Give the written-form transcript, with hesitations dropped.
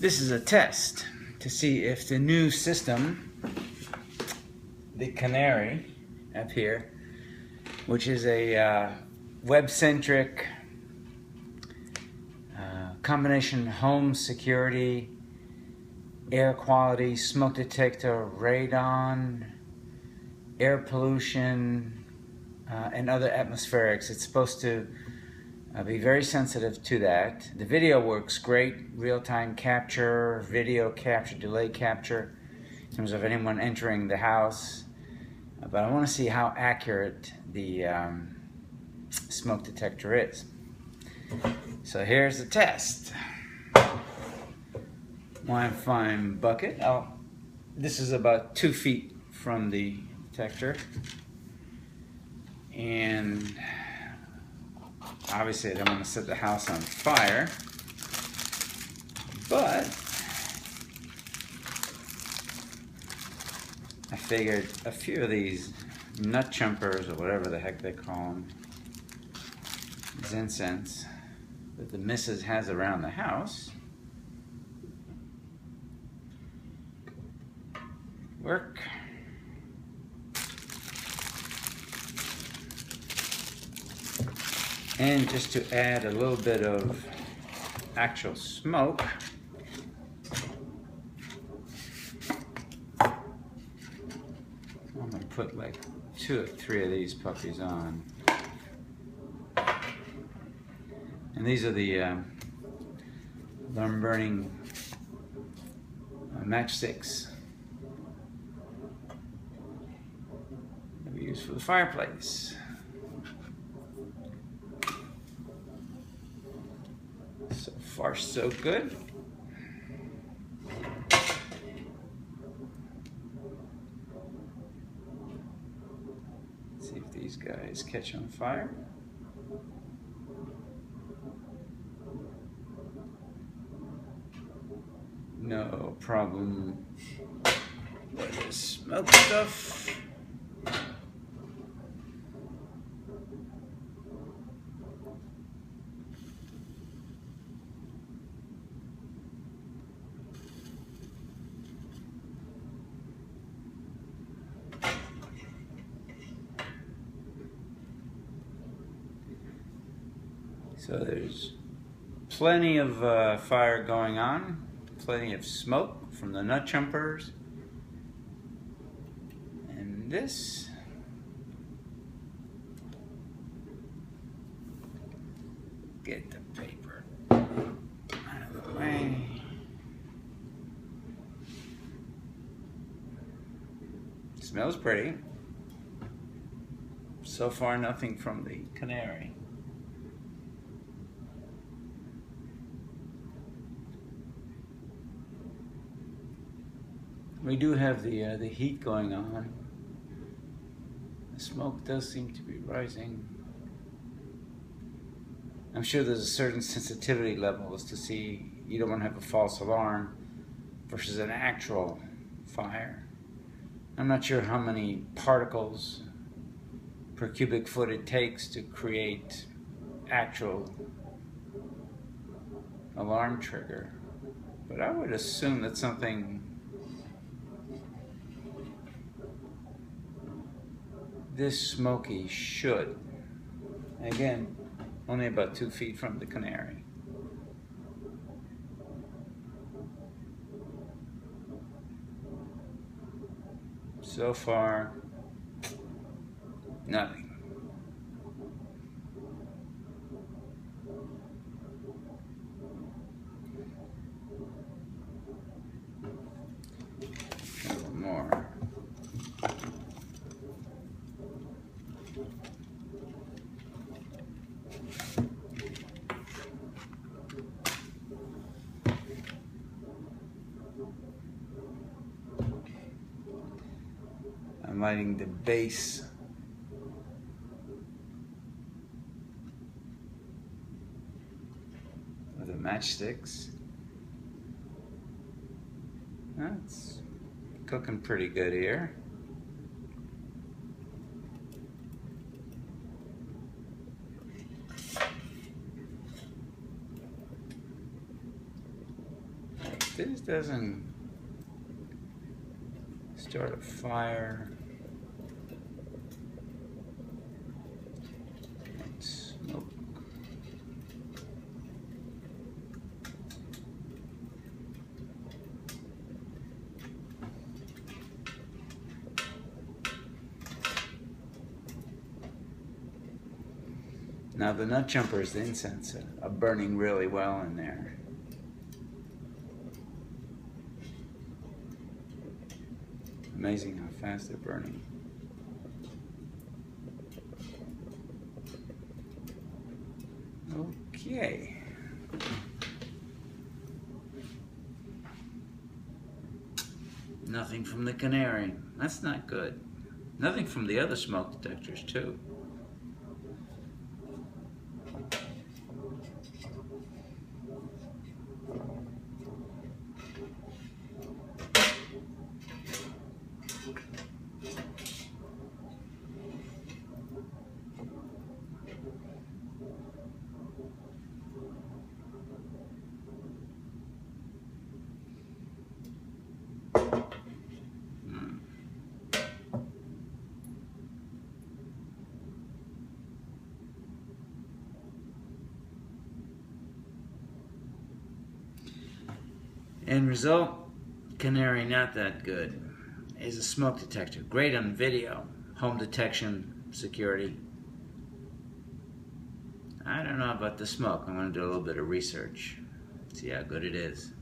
This is a test to see if the new system, the Canary up here, which is a web-centric combination home security, air quality, smoke detector, radon, air pollution, and other atmospherics. It's supposed to be very sensitive to that. The video works great, real-time capture, video capture, delay capture, in terms of anyone entering the house. But I want to see how accurate the smoke detector is. So here's the test. One fine bucket. This is about 2 feet from the detector. And obviously I don't want to set the house on fire, but I figured a few of these nut chumpers, or whatever the heck they call them, these incense that the missus has around the house, work. And just to add a little bit of actual smoke, I'm going to put like 2 or 3 of these puppies on. And these are the alarm burning matchsticks that we use for the fireplace. So far, so good. Let's see if these guys catch on fire. No problem with this smoke stuff. So there's plenty of fire going on, plenty of smoke from the nut chumpers, and this get the paper out of the way. Smells pretty. So far, nothing from the Canary. We do have the heat going on. The smoke does seem to be rising. I'm sure there's a certain sensitivity level as to see you don't want to have a false alarm versus an actual fire. I'm not sure how many particles per cubic foot it takes to create actual alarm trigger, but I would assume that something this smoky should, again, only about 2 feet from the Canary. So far, nothing. A little more. I'm lighting the base of the matchsticks. That's cooking pretty good here. This doesn't start a fire. And smoke. Now the nut jumpers, the incense, are burning really well in there. Amazing how fast they're burning. Okay. Nothing from the Canary. That's not good. Nothing from the other smoke detectors too. End result, Canary not that good. Is a smoke detector. Great on video, home detection, security. I don't know about the smoke. I'm going to do a little bit of research, see how good it is.